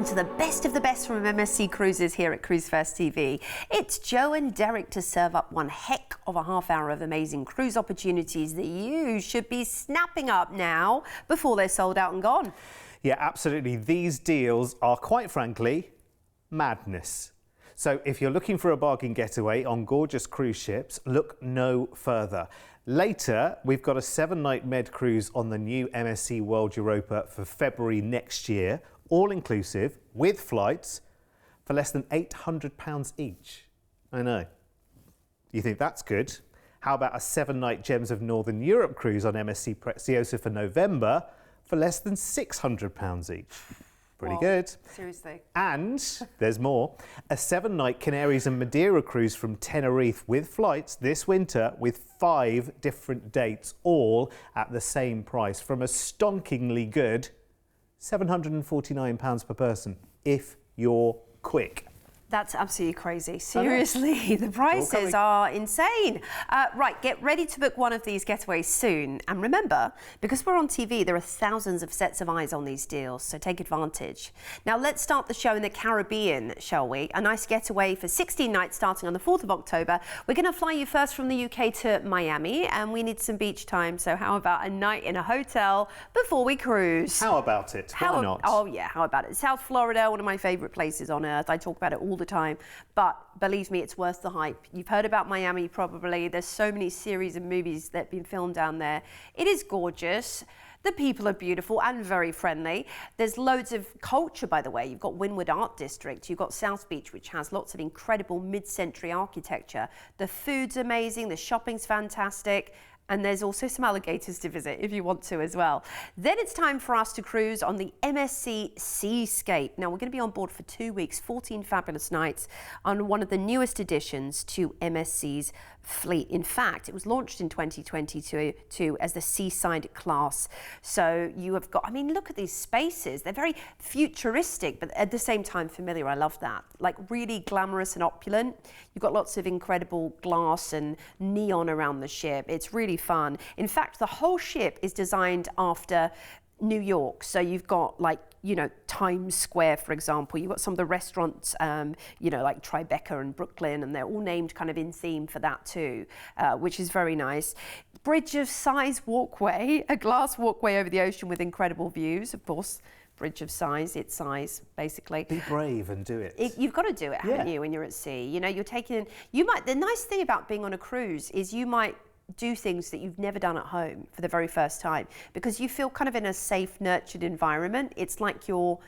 welcome to the best of the best from MSC Cruises here at Cruise1st TV. It's Joe and Derek to serve up one heck of a half hour of amazing cruise opportunities that you should be snapping up now before they're sold out and gone. Yeah, absolutely. These deals are, quite frankly, madness. So if you're looking for a bargain getaway on gorgeous cruise ships, look no further. Later, we've got a 7-night med cruise on the new MSC World Europa for February next year, all inclusive, with flights, for less than £800 each. I know. You think that's good? How about a 7-night Gems of Northern Europe cruise on MSC Preziosa for November for less than £600 each? Pretty good. Seriously. And there's more. A 7-night Canaries and Madeira cruise from Tenerife with flights this winter with 5 different dates, all at the same price, from a stonkingly good £749 per person, if you're quick. That's absolutely crazy. Seriously, the prices are insane. Right, get ready to book one of these getaways soon. And remember, because we're on TV, there are thousands of sets of eyes on these deals, so take advantage. Now, let's start the show in the Caribbean, shall we? A nice getaway for 16 nights starting on the 4th of October. We're going to fly you first from the UK to Miami, and we need some beach time, so how about a night in a hotel before we cruise? How about it? Why not? Oh, yeah, how about it? South Florida, one of my favourite places on earth. I talk about it all the time, but believe me, it's worth the hype. You've heard about Miami probably. There's so many series and movies that have been filmed down there. It is gorgeous. The people are beautiful and very friendly. There's loads of culture, by the way. You've got Wynwood Art District. You've got South Beach, which has lots of incredible mid-century architecture. The food's amazing. The shopping's fantastic. And there's also some alligators to visit if you want to as well. Then it's time for us to cruise on the MSC Seascape. Now, we're going to be on board for 2 weeks, 14 fabulous nights on one of the newest additions to MSC's fleet. In fact, it was launched in 2022 as the Seaside class. So you have got, I mean, look at these spaces. They're very futuristic, but at the same time familiar. I love that. Like really glamorous and opulent. You've got lots of incredible glass and neon around the ship. It's really fun. In fact, the whole ship is designed after New York. So you've got like, you know, Times Square, for example. You've got some of the restaurants, you know, like Tribeca and Brooklyn, and they're all named kind of in theme for that too, which is very nice. Bridge of Sighs walkway, a glass walkway over the ocean with incredible views, of course. Bridge of Sighs, it's size, basically. Be brave and do it. You've got to do it, haven't you, when you're at sea? You know, you're taking, the nice thing about being on a cruise is you might do things that you've never done at home for the very first time, because you feel kind of in a safe, nurtured environment. It's like your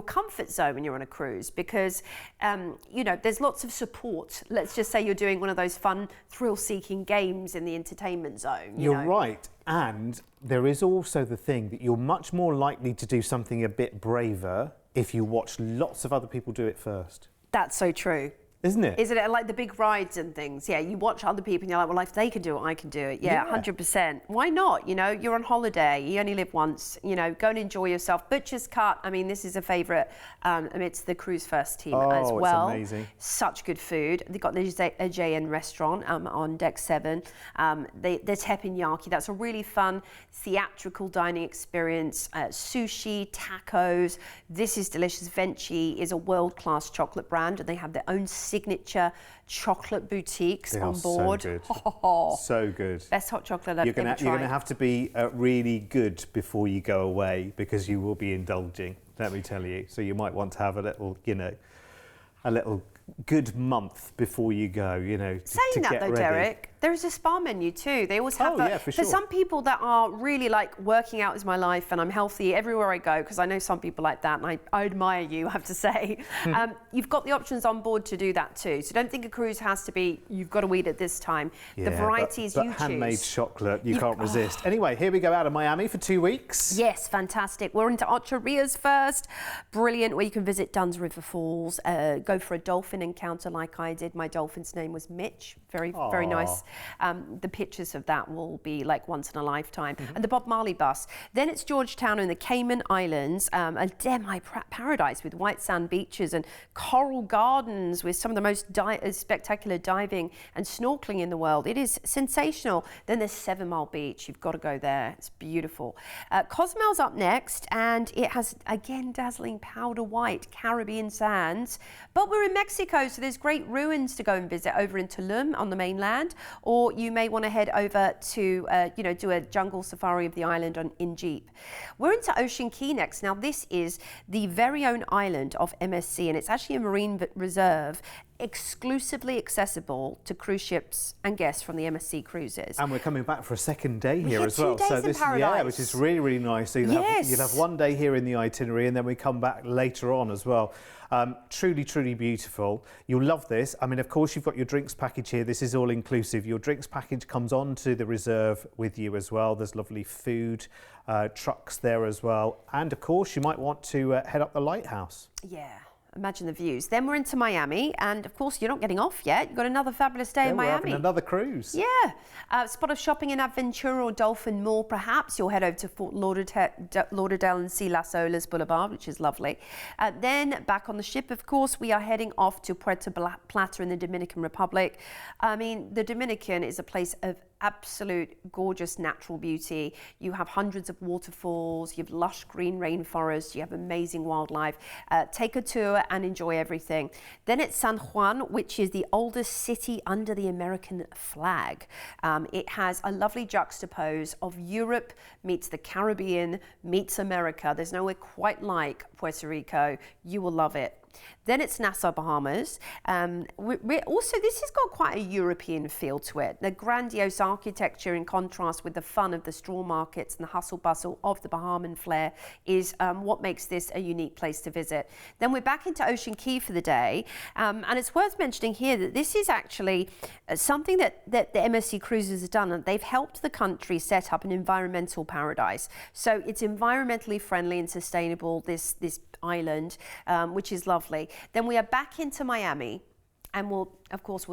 comfort zone when you're on a cruise, because you know, there's lots of support. Let's just say you're doing one of those fun, thrill-seeking games in the entertainment zone. You're right, and there is also the thing that you're much more likely to do something a bit braver if you watch lots of other people do it first. That's so true. Isn't it? Isn't it like the big rides and things? Yeah, you watch other people and you're like, well, if they can do it, I can do it. Yeah, 100%. Why not? You know, you're on holiday, you only live once, you know, go and enjoy yourself. Butcher's Cut, I mean, this is a favourite amidst the Cruise1st team as well. It's amazing. Such good food. They've got the JN restaurant on deck 7. The teppanyaki, that's a really fun theatrical dining experience. Sushi, tacos, this is delicious. Venchi is a world-class chocolate brand, and they have their own signature chocolate boutiques on board. So good. So good. Best hot chocolate I've ever tried. You're going to have to be really good before you go away, because you will be indulging, let me tell you. So you might want to have a little, you know, a little good month before you go, you know, Saying that though, Derek, there is a spa menu too. They always have for some people that are really like, working out is my life and I'm healthy everywhere I go, because I know some people like that, and I admire you, I have to say. You've got the options on board to do that too. So don't think a cruise has to be, you've got to eat at this time. The varieties you choose. Handmade chocolate, you can't resist. Anyway, here we go out of Miami for 2 weeks. Yes, fantastic. We're into Ocho Rios first. Brilliant, where you can visit Dunn's River Falls, go for a dolphin encounter like I did. My dolphin's name was Mitch. Very nice The pictures of that will be like once in a lifetime. And the Bob Marley bus. Then it's Georgetown and the Cayman Islands, a paradise with white sand beaches and coral gardens with some of the most spectacular diving and snorkeling in the world. It is sensational. Then there's 7 Mile Beach. You've got to go there. It's beautiful. Cozumel's up next, and it has, again, dazzling powder white Caribbean sands. But we're in Mexico, so there's great ruins to go and visit over in Tulum on the mainland, or you may want to head over to, do a jungle safari of the island in Jeep. We're into Ocean Key next. Now, this is the very own island of MSC, and it's actually a marine reserve exclusively accessible to cruise ships and guests from the MSC cruises. And we're coming back for a second day here as well. 2 days in paradise. Yeah, which is really, really nice. So you'll have 1 day here in the itinerary, and then we come back later on as well. Truly, truly beautiful. You'll love this. I mean, of course, you've got your drinks package here. This is all inclusive. Your drinks package comes on to the reserve with you as well. There's lovely food trucks there as well. And of course, you might want to head up the lighthouse. Yeah. Imagine the views. Then we're into Miami, and of course you're not getting off yet. You've got another fabulous day in Miami. We're having another cruise. Yeah. Spot of shopping in Aventura or Dolphin Mall, perhaps. You'll head over to Fort Lauderdale and see Las Olas Boulevard, which is lovely. Then back on the ship, of course, we are heading off to Puerto Plata in the Dominican Republic. I mean, the Dominican is a place of absolute gorgeous natural beauty. You have hundreds of waterfalls, you have lush green rainforests, you have amazing wildlife. Take a tour and enjoy everything. Then it's San Juan, which is the oldest city under the American flag. It has a lovely juxtapose of Europe meets the Caribbean meets America. There's nowhere quite like Puerto Rico. You will love it. Then it's Nassau, Bahamas. Also, this has got quite a European feel to it. The grandiose architecture in contrast with the fun of the straw markets and the hustle bustle of the Bahamian flair is what makes this a unique place to visit. Then we're back into Ocean Key for the day. And it's worth mentioning here that this is actually something that the MSC Cruises has done. And they've helped the country set up an environmental paradise. So it's environmentally friendly and sustainable, this island, which is lovely. Then we are back into Miami, and we'll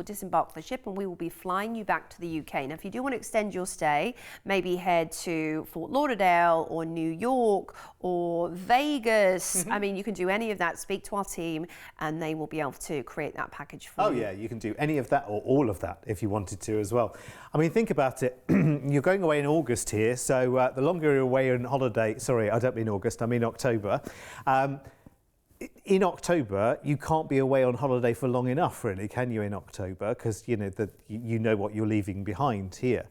disembark the ship and we will be flying you back to the UK. Now, if you do want to extend your stay, maybe head to Fort Lauderdale or New York or Vegas. I mean, you can do any of that. Speak to our team and they will be able to create that package for you. Oh yeah, you can do any of that or all of that if you wanted to as well. I mean, think about it. You're going away in August here, so the longer you're away on holiday, sorry, I don't mean August, I mean October. In October, you can't be away on holiday for long enough, really, can you, in October? Because, you know what you're leaving behind here.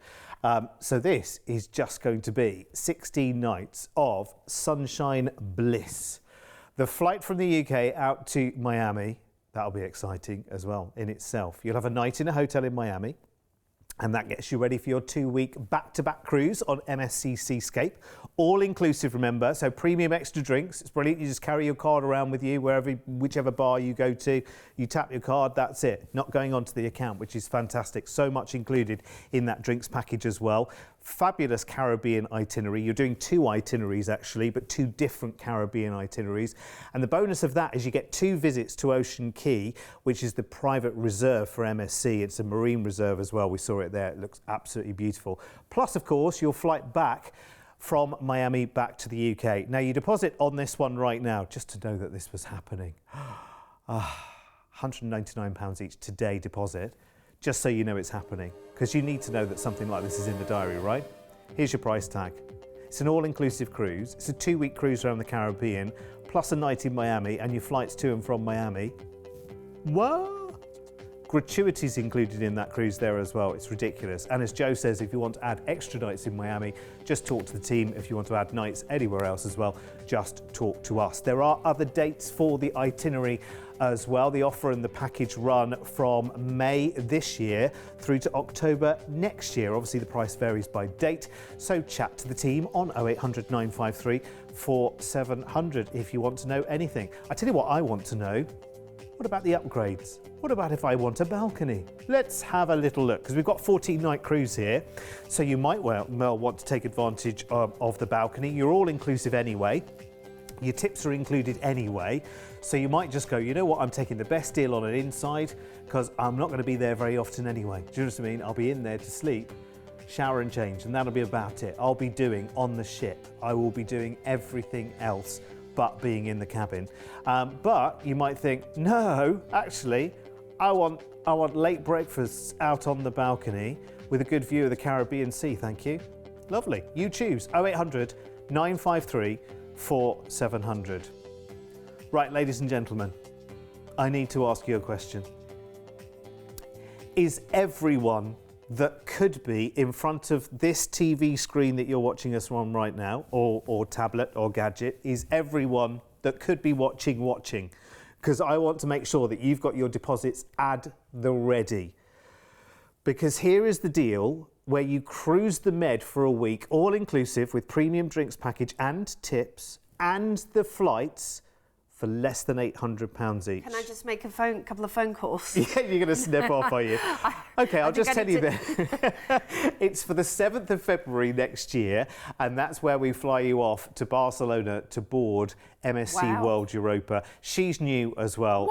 So this is just going to be 16 nights of sunshine bliss. The flight from the UK out to Miami, that'll be exciting as well in itself. You'll have a night in a hotel in Miami, and that gets you ready for your 2-week back-to-back cruise on MSC Seascape. All inclusive, remember, so premium extra drinks. It's brilliant. You just carry your card around with you whichever bar you go to. You tap your card, that's it. Not going onto the account, which is fantastic. So much included in that drinks package as well. Fabulous Caribbean itinerary. You're doing 2 itineraries actually, but 2 different Caribbean itineraries. And the bonus of that is you get 2 visits to Ocean Key, which is the private reserve for MSC. It's a marine reserve as well. We saw it there. It looks absolutely beautiful. Plus, of course, your flight back from Miami back to the UK. Now, you deposit on this one right now, just to know that this was happening. £199 each today deposit, just so you know it's happening, because you need to know that something like this is in the diary, right? Here's your price tag. It's an all-inclusive cruise. It's a 2-week cruise around the Caribbean, plus a night in Miami, and your flights to and from Miami. What? Gratuities included in that cruise there as well. It's ridiculous. And as Joe says, if you want to add extra nights in Miami, just talk to the team. If you want to add nights anywhere else as well, just talk to us. There are other dates for the itinerary as well. The offer and the package run from May this year through to October next year. Obviously, the price varies by date, so chat to the team on 0800 953 4700 if you want to know anything. I tell you what I want to know. What about the upgrades? What about if I want a balcony? Let's have a little look, because we've got 14-night cruise here, so you might well want to take advantage of the balcony. You're all inclusive anyway. Your tips are included anyway. So you might just go, you know what, I'm taking the best deal on an inside because I'm not going to be there very often anyway. Do you know what I mean? I'll be in there to sleep, shower and change, and that'll be about it. I'll be doing on the ship. I will be doing everything else but being in the cabin. But you might think, no, actually, I want late breakfasts out on the balcony with a good view of the Caribbean Sea, thank you. Lovely. You choose 0800 953 4700. Right, ladies and gentlemen, I need to ask you a question. Is everyone that could be in front of this TV screen that you're watching us on right now, or tablet or gadget, is everyone that could be watching? Because I want to make sure that you've got your deposits at the ready. Because here is the deal where you cruise the Med for a week, all inclusive with premium drinks package and tips and the flights for less than £800 each. Can I just make a couple of phone calls? Yeah, you're going to snip off, are you? Okay, I'll just tell you that it's for the 7th of February next year, and that's where we fly you off to Barcelona to board MSC World Europa. She's new as well.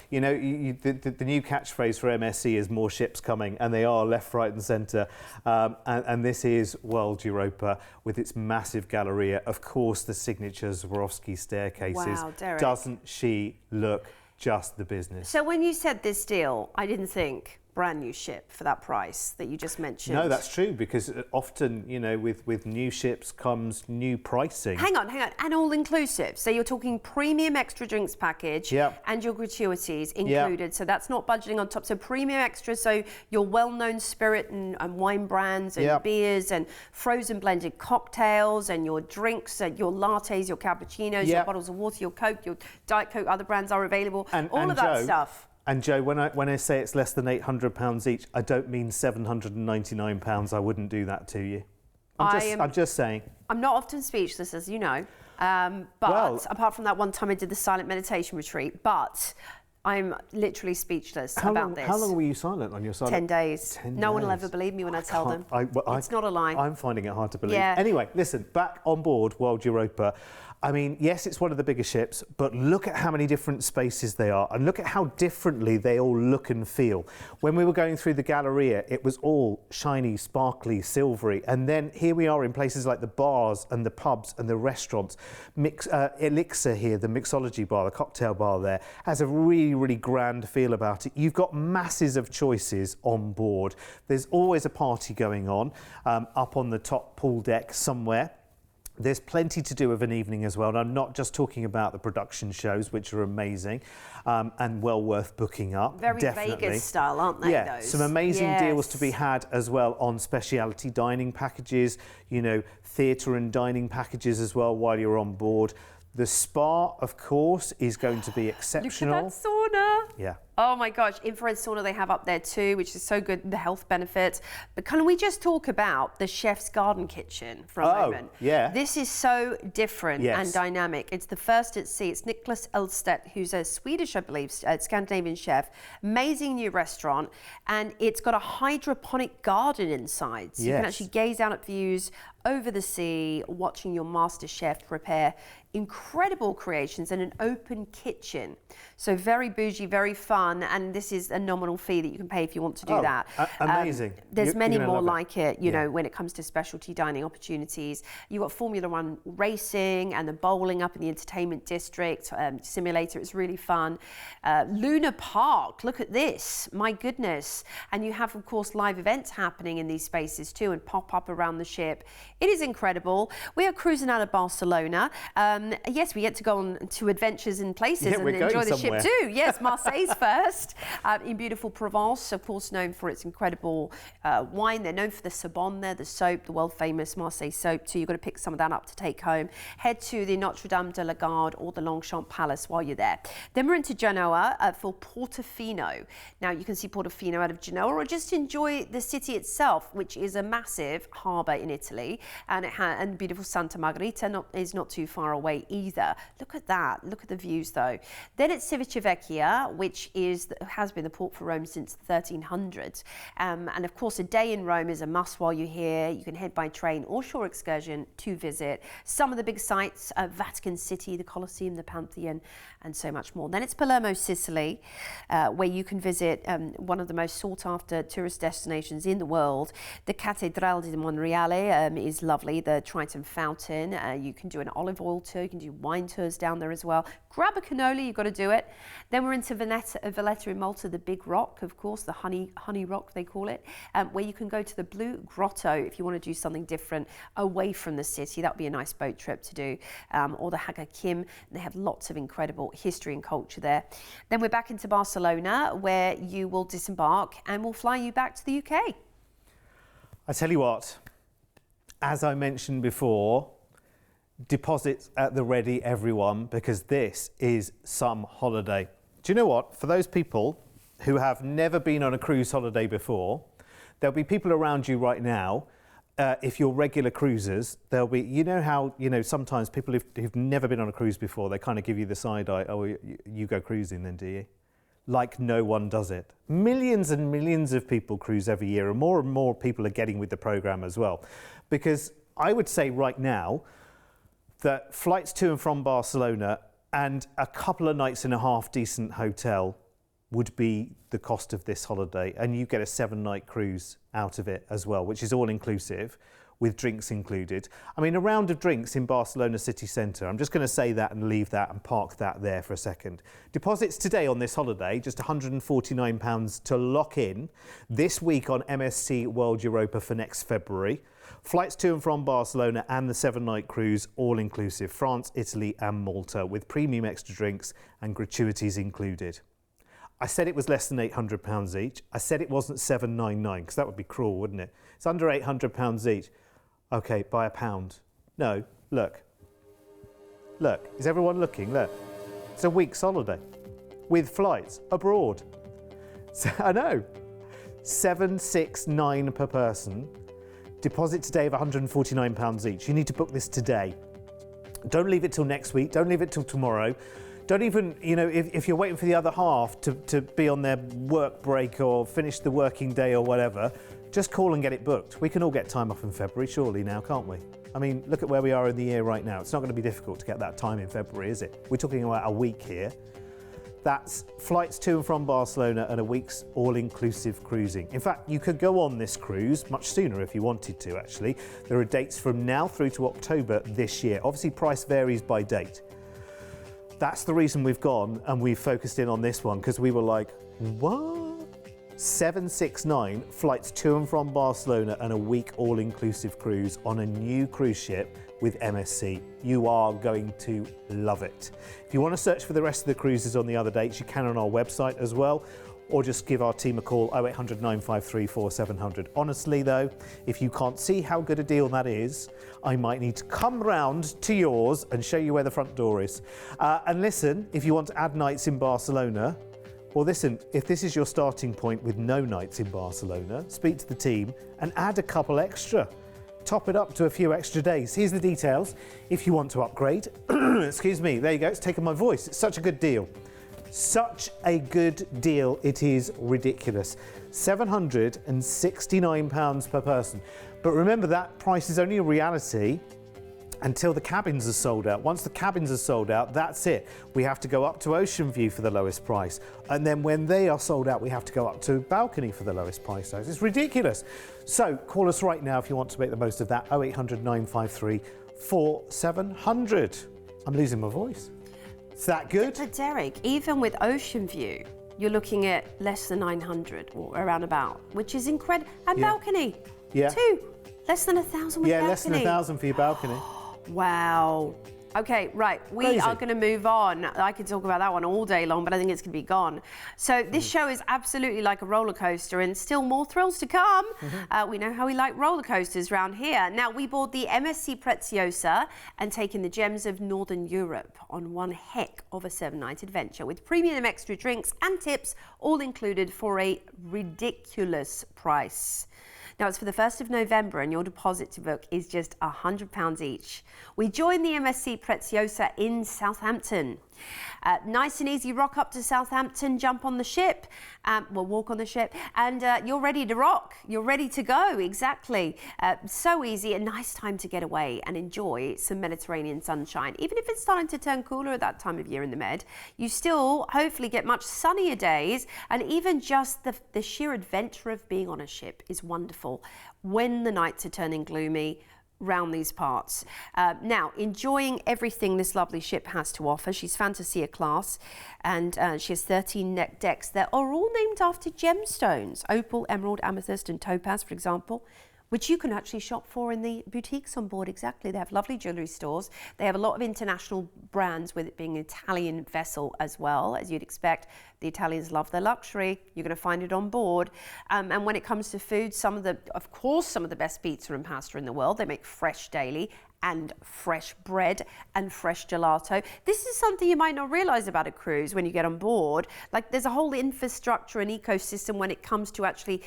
You know, the new catchphrase for MSC is more ships coming, and they are left, right and centre. And this is World Europa with its massive Galleria. Of course, the signature Swarovski staircases. Wow, Derek. Doesn't she look just the business? So when you said this deal, I didn't think brand new ship for that price that you just mentioned. No, that's true, because often, you know, with new ships comes new pricing. Hang on, and all inclusive. So you're talking premium extra drinks package and your gratuities included. So that's not budgeting on top. So premium extra, so your well-known spirit and wine brands and beers and frozen blended cocktails and your drinks, and your lattes, your cappuccinos, your bottles of water, your Coke, your Diet Coke, other brands are available. All of that stuff. And Joe, when I say it's less than £800 each, I don't mean £799. I wouldn't do that to you. I'm just saying. I'm not often speechless, as you know. But apart from that one time I did the silent meditation retreat, but I'm literally speechless about this. How long were you silent on your silent? 10 days. No one will ever believe me when I tell them. It's not a lie. I'm finding it hard to believe. Anyway, listen, back on board World Europa. I mean, yes, it's one of the bigger ships, but look at how many different spaces they are, and look at how differently they all look and feel. When we were going through the Galleria, it was all shiny, sparkly, silvery, and then here we are in places like the bars and the pubs and the restaurants. Elixir here, the mixology bar, the cocktail bar there, has a really, really grand feel about it. You've got masses of choices on board. There's always a party going on up on the top pool deck somewhere. There's plenty to do of an evening as well, and I'm not just talking about the production shows, which are amazing and well worth booking up. Very Vegas style, aren't they? Yeah, some amazing deals to be had as well on speciality dining packages, you know, theatre and dining packages as well while you're on board. The spa, of course, is going to be exceptional. Look at that sauna. Yeah. Oh my gosh, infrared sauna they have up there too, which is so good, the health benefits. But can we just talk about the chef's garden kitchen for a moment? Yeah. This is so different and dynamic. It's the first at sea. It's Nicholas Elstedt, who's a Swedish, I believe, Scandinavian chef. Amazing new restaurant. And it's got a hydroponic garden inside. So you can actually gaze out at views over the sea, watching your master chef prepare incredible creations in an open kitchen. So very bougie, very fun, and this is a nominal fee that you can pay if you want to do that. Amazing. There's many more like it, you know, when it comes to specialty dining opportunities. You've got Formula One racing and the bowling up in the entertainment district, simulator, it's really fun. Luna Park, look at this, my goodness. And you have, of course, live events happening in these spaces too and pop up around the ship. It is incredible. We are cruising out of Barcelona. Yes, we get to go on to adventures in places and enjoy the ship too. Yes, Marseille's first in beautiful Provence, of course known for its incredible wine. They're known for the Sabon there, the soap, the world famous Marseille soap too. You've got to pick some of that up to take home. Head to the Notre Dame de la Garde or the Longchamp Palace while you're there. Then we're into Genoa for Portofino. Now you can see Portofino out of Genoa or just enjoy the city itself, which is a massive harbour in Italy, and beautiful Santa Margherita is not too far away either. Look at that. Look at the views though. Then it's Civitavecchia, which has been the port for Rome since the 1300s. And of course, a day in Rome is a must while you're here. You can head by train or shore excursion to visit some of the big sites, Vatican City, the Colosseum, the Pantheon, and so much more. Then it's Palermo, Sicily, where you can visit one of the most sought after tourist destinations in the world. The Cattedrale di Monreale is lovely, the Triton Fountain. You can do an olive oil tour, you can do wine tours down there as well. Grab a cannoli, you've got to do it. Then we're into Valletta in Malta, the Big Rock, of course, the honey rock they call it, where you can go to the Blue Grotto if you want to do something different away from the city. That would be a nice boat trip to do. Or the Haga Kim, they have lots of incredible history and culture there. Then we're back into Barcelona, where you will disembark and we'll fly you back to the UK. I tell you what, as I mentioned before, deposits at the ready, everyone, because this is some holiday. Do you know what? For those people who have never been on a cruise holiday before, there'll be people around you right now. If you're regular cruisers, there'll be, you know how, sometimes people who've never been on a cruise before, they kind of give you the side eye, oh, you go cruising then, do you? Like no one does it. Millions and millions of people cruise every year, and more people are getting with the program as well. Because I would say right now that flights to and from Barcelona and a couple of nights in a half decent hotel would be the cost of this holiday, and you get a 7-night cruise out of it as well, which is all inclusive with drinks included. I mean, a round of drinks in Barcelona city centre. I'm just going to say that and leave that and park that there for a second. Deposits today on this holiday, just £149 to lock in this week on MSC World Europa for next February. Flights to and from Barcelona and the 7-night cruise, all inclusive. France, Italy and Malta, with premium extra drinks and gratuities included. I said it was less than £800 each. I said it wasn't $799 because that would be cruel, wouldn't it? It's under £800 each. Okay, by £1. No, look. Look, is everyone looking? Look. It's a week's holiday with flights abroad. So, I know. $769 per person. Deposit today of £149 each. You need to book this today. Don't leave it till next week. Don't leave it till tomorrow. Don't even, if you're waiting for the other half to be on their work break or finish the working day or whatever, just call and get it booked. We can all get time off in February, surely now, can't we? I mean, look at where we are in the year right now. It's not going to be difficult to get that time in February, is it? We're talking about a week here. That's flights to and from Barcelona and a week's all-inclusive cruising. In fact, you could go on this cruise much sooner if you wanted to, actually. There are dates from now through to October this year. Obviously, price varies by date. That's the reason we've gone and we've focused in on this one, because we were like, what? 769 flights to and from Barcelona and a week all-inclusive cruise on a new cruise ship with MSC. You are going to love it. If you want to search for the rest of the cruises on the other dates, you can on our website as well, or just give our team a call, 0800 953 4700. Honestly though, if you can't see how good a deal that is, I might need to come round to yours and show you where the front door is. And listen, if you want to add nights in Barcelona, well listen, if this is your starting point with no nights in Barcelona, speak to the team and add a couple extra. Top it up to a few extra days. Here's the details. If you want to upgrade, excuse me, there you go, it's taken my voice. It's such a good deal. Such a good deal, it is ridiculous. £769 per person. But remember, that price is only a reality until the cabins are sold out. Once the cabins are sold out, that's it. We have to go up to Ocean View for the lowest price. And then when they are sold out, we have to go up to Balcony for the lowest price. So it's ridiculous. So call us right now if you want to make the most of that. 0800 953 4700. I'm losing my voice. Is that good? But Derek, even with Ocean View, you're looking at less than 900 or around about, which is incredible. And Yeah. Balcony, Yeah. too. Less than 1,000 with Balcony. Yeah, less than 1,000 for your balcony. Wow. Okay, right. We Crazy. are going to move on. I could talk about that one all day long, but I think it's going to be gone. So this show is absolutely like a roller coaster, and still more thrills to come. We know how we like roller coasters around here. Now, we board the MSC Preziosa and taken the gems of Northern Europe on one heck of a 7-night adventure with premium extra drinks and tips, all included for a ridiculous price. Now, it's for the 1st of November and your deposit to book is just £100 each. We join the MSC Preziosa in Southampton. Nice and easy rock up to Southampton, jump on the ship, well, walk on the ship, and you're ready to rock. You're ready to go, exactly. So easy, a nice time to get away and enjoy some Mediterranean sunshine. Even if it's starting to turn cooler at that time of year in the Med, you still hopefully get much sunnier days, and even just the sheer adventure of being on a ship is wonderful when the nights are turning gloomy round these parts. Now, enjoying everything this lovely ship has to offer. She's Fantasia class, and she has 13 decks that are all named after gemstones: opal, emerald, amethyst and topaz, for example, which you can actually shop for in the boutiques on board. Exactly. They have lovely jewellery stores. They have a lot of international brands, with it being an Italian vessel as well, as you'd expect. The Italians love their luxury. You're going to find it on board. And when it comes to food, of course, some of the best pizza and pasta in the world. They make fresh daily, and fresh bread and fresh gelato. This is something you might not realise about a cruise when you get on board. Like, there's a whole infrastructure and ecosystem when it comes to actually,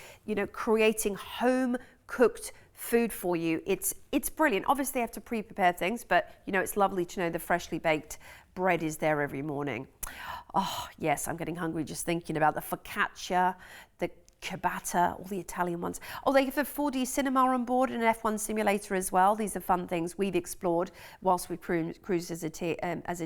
creating home cooked food for you. It's brilliant. Obviously, they have to pre-prepare things, but it's lovely to know the freshly baked bread is there every morning. Oh yes, I'm getting hungry just thinking about the focaccia, the ciabatta, all the Italian ones. Oh, they have a 4D cinema on board and an F1 simulator as well. These are fun things we've explored whilst we cruised as a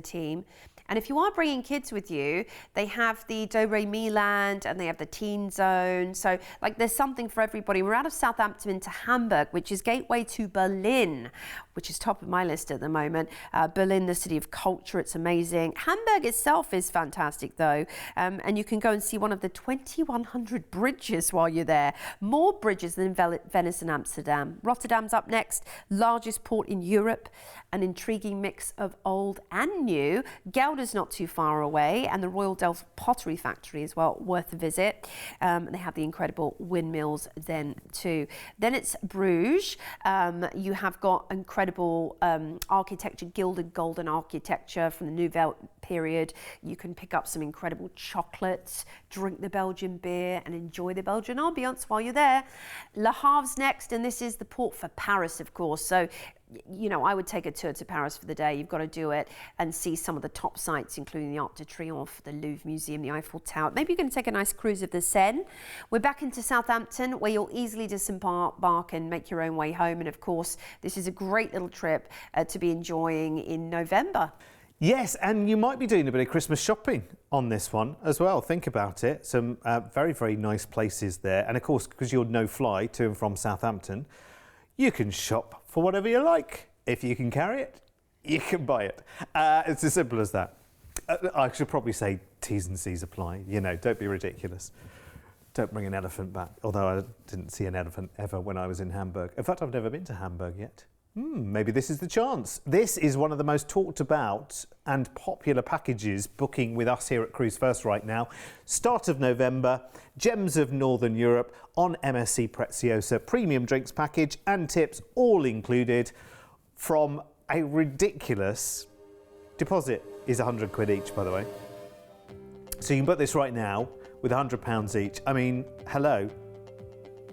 team. And if you are bringing kids with you, they have the Do Re Mi Land and they have the teen zone. So there's something for everybody. We're out of Southampton into Hamburg, which is gateway to Berlin, which is top of my list at the moment. Berlin, the city of culture, it's amazing. Hamburg itself is fantastic though. And you can go and see one of the 2,100 bridges while you're there. More bridges than Venice and Amsterdam. Rotterdam's up next, largest port in Europe. An intriguing mix of old and new. Gouda's not too far away, and the Royal Delft Pottery Factory as well, worth a visit. They have the incredible windmills then too. Then it's Bruges. You have got incredible architecture, gilded golden architecture from the Nouvelle period. You can pick up some incredible chocolates, drink the Belgian beer and enjoy the Belgian ambience while you're there. Le Havre's next, and this is the port for Paris, of course. So I would take a tour to Paris for the day. You've got to do it and see some of the top sites, including the Arc de Triomphe, the Louvre Museum, the Eiffel Tower. Maybe you're going to take a nice cruise of the Seine. We're back into Southampton, where you'll easily disembark and make your own way home. And of course, this is a great little trip to be enjoying in November. Yes, and you might be doing a bit of Christmas shopping on this one as well. Think about it. Some very, very nice places there. And of course, because you're no fly to and from Southampton, you can shop for whatever you like. If you can carry it, you can buy it. It's as simple as that. I should probably say T's and C's apply. Don't be ridiculous. Don't bring an elephant back. Although I didn't see an elephant ever when I was in Hamburg. In fact, I've never been to Hamburg yet. Maybe this is the chance. This is one of the most talked about and popular packages booking with us here at Cruise1st right now. Start of November, Gems of Northern Europe on MSC Preziosa, premium drinks package and tips all included from a ridiculous deposit is £100 each, by the way. So you can book this right now with £100 each. I mean, hello,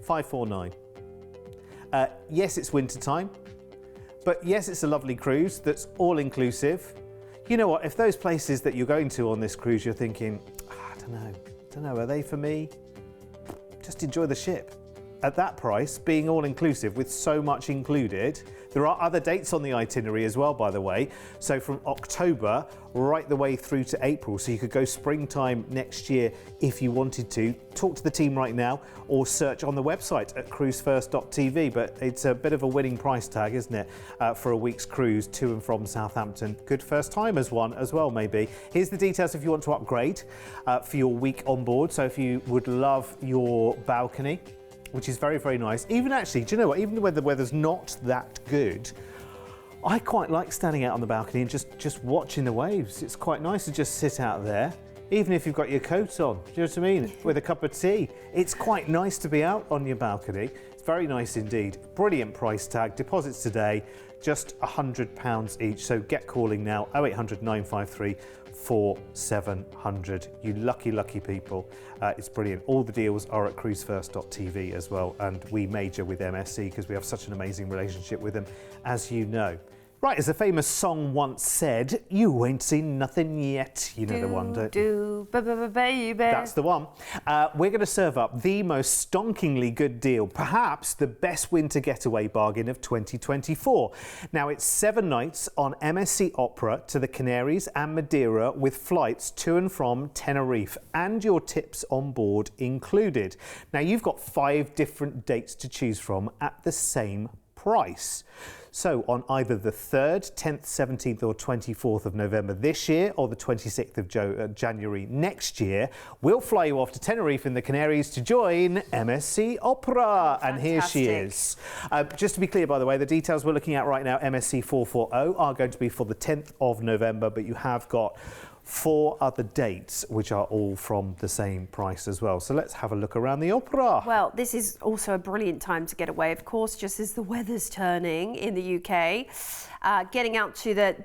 549. Yes, it's winter time. But yes, it's a lovely cruise that's all-inclusive. You know what, if those places that you're going to on this cruise, you're thinking, I don't know, are they for me? Just enjoy the ship. At that price, being all-inclusive with so much included, there are other dates on the itinerary as well, by the way. So from October right the way through to April. So you could go springtime next year if you wanted to. Talk to the team right now or search on the website at cruise1st.tv. But it's a bit of a winning price tag, isn't it, for a week's cruise to and from Southampton. Good first timers one as well, maybe. Here's the details if you want to upgrade for your week on board. So if you would love your balcony, which is very, very nice. Even actually, do you know what? Even when the weather's not that good, I quite like standing out on the balcony and just watching the waves. It's quite nice to just sit out there, even if you've got your coat on, do you know what I mean? With a cup of tea. It's quite nice to be out on your balcony. It's very nice indeed. Brilliant price tag. Deposits today, just £100 each. So get calling now, 0800 953 4700. You lucky people. It's brilliant. All the deals are at cruise1st.tv as well, and we major with MSC because we have such an amazing relationship with them, as you know. Right, as a famous song once said, you ain't seen nothing yet. You know the one, don't you? Baby. That's the one. We're going to serve up the most stonkingly good deal, perhaps the best winter getaway bargain of 2024. Now, it's 7 nights on MSC Opera to the Canaries and Madeira with flights to and from Tenerife and your tips on board included. Now, you've got 5 different dates to choose from at the same price. So on either the 3rd, 10th, 17th or 24th of November this year or the 26th of January next year, we'll fly you off to Tenerife in the Canaries to join MSC Opera. And here she is. Just to be clear, by the way, the details we're looking at right now, MSC 440, are going to be for the 10th of November, but you have got 4 other dates, which are all from the same price as well. So let's have a look around the opera. Well, this is also a brilliant time to get away, of course, just as the weather's turning in the UK. Getting out to the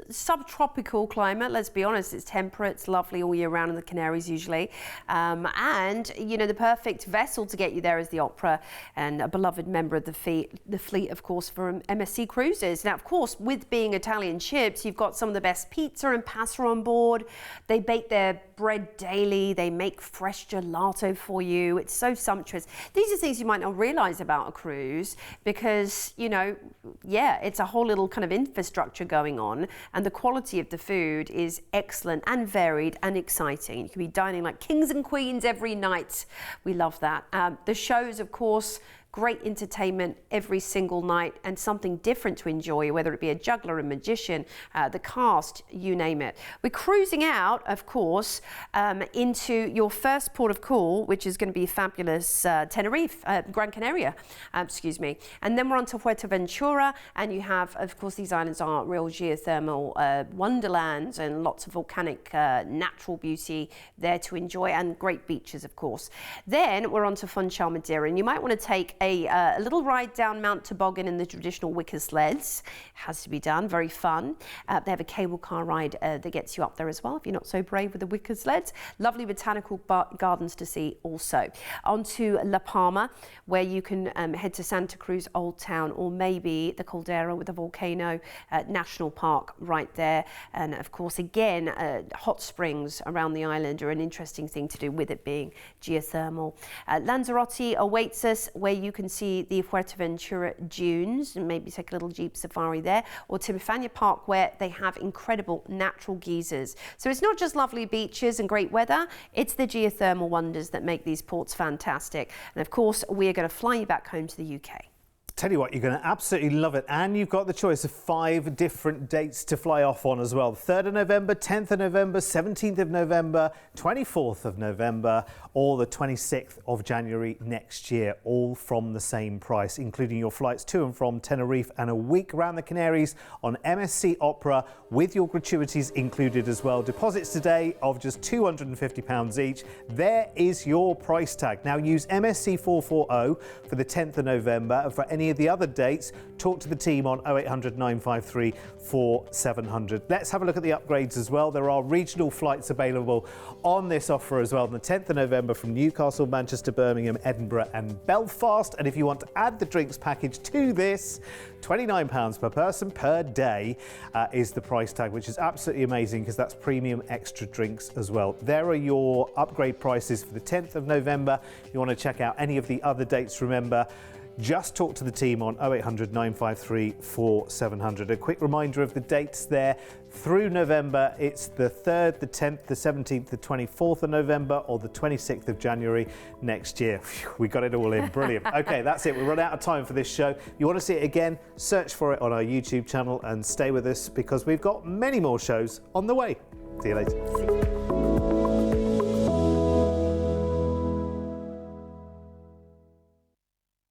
subtropical climate, let's be honest, it's temperate, it's lovely all year round in the Canaries usually. And, you know, the perfect vessel to get you there is the Opera, and a beloved member of the fleet, of course, for MSC Cruises. Now, of course, with being Italian ships, you've got some of the best pizza and pasta on board. They bake their bread daily. They make fresh gelato for you. It's so sumptuous. These are things you might not realise about a cruise because, you know, yeah, it's a whole little kind of infrastructure going on, and the quality of the food is excellent and varied and exciting. You can be dining like kings and queens every night. We love that. The shows, of course, great entertainment every single night and something different to enjoy, whether it be a juggler, a magician, the cast, you name it. We're cruising out, of course, into your first port of call, which is going to be fabulous Tenerife, Gran Canaria, excuse me. And then we're on to Fuerteventura, and you have, of course, these islands are real geothermal wonderlands and lots of volcanic natural beauty there to enjoy, and great beaches, of course. Then we're on to Funchal, Madeira, and you might want to take a little ride down Mount Toboggan in the traditional wicker sleds. It has to be done, very fun. They have a cable car ride that gets you up there as well if you're not so brave with the wicker sleds. Lovely botanical gardens to see also. On to La Palma, where you can head to Santa Cruz Old Town, or maybe the Caldera with the volcano national park right there. And of course, again, hot springs around the island are an interesting thing to do with it being geothermal. Lanzarote awaits us, where you can see the Fuerteventura dunes and maybe take a little jeep safari there, or Timofania Park, where they have incredible natural geysers. So it's not just lovely beaches and great weather, it's the geothermal wonders that make these ports fantastic. And of course, we are going to fly you back home to the UK. Tell you what, you're going to absolutely love it, and you've got the choice of 5 different dates to fly off on as well. 3rd of November, 10th of November, 17th of November, 24th of November, or the 26th of January next year, all from the same price, including your flights to and from Tenerife and a week around the Canaries on MSC Opera, with your gratuities included as well. Deposits today of just £250 each. There is your price tag. Now use MSC 440 for the 10th of November, and for any of the other dates, talk to the team on 0800 953 4700. Let's have a look at the upgrades as well. There are regional flights available on this offer as well on the 10th of November from Newcastle, Manchester, Birmingham, Edinburgh and Belfast. And if you want to add the drinks package to this, £29 per person per day is the price tag, which is absolutely amazing because that's premium extra drinks as well. There are your upgrade prices for the 10th of November. If you want to check out any of the other dates, remember, just talk to the team on 0800 953 4700. A quick reminder of the dates there. Through November, it's the 3rd, the 10th, the 17th, the 24th of November, or the 26th of January next year. Phew, we got it all in. Brilliant. Okay, that's it. We've run out of time for this show. You want to see it again? Search for it on our YouTube channel and stay with us because we've got many more shows on the way. See you later.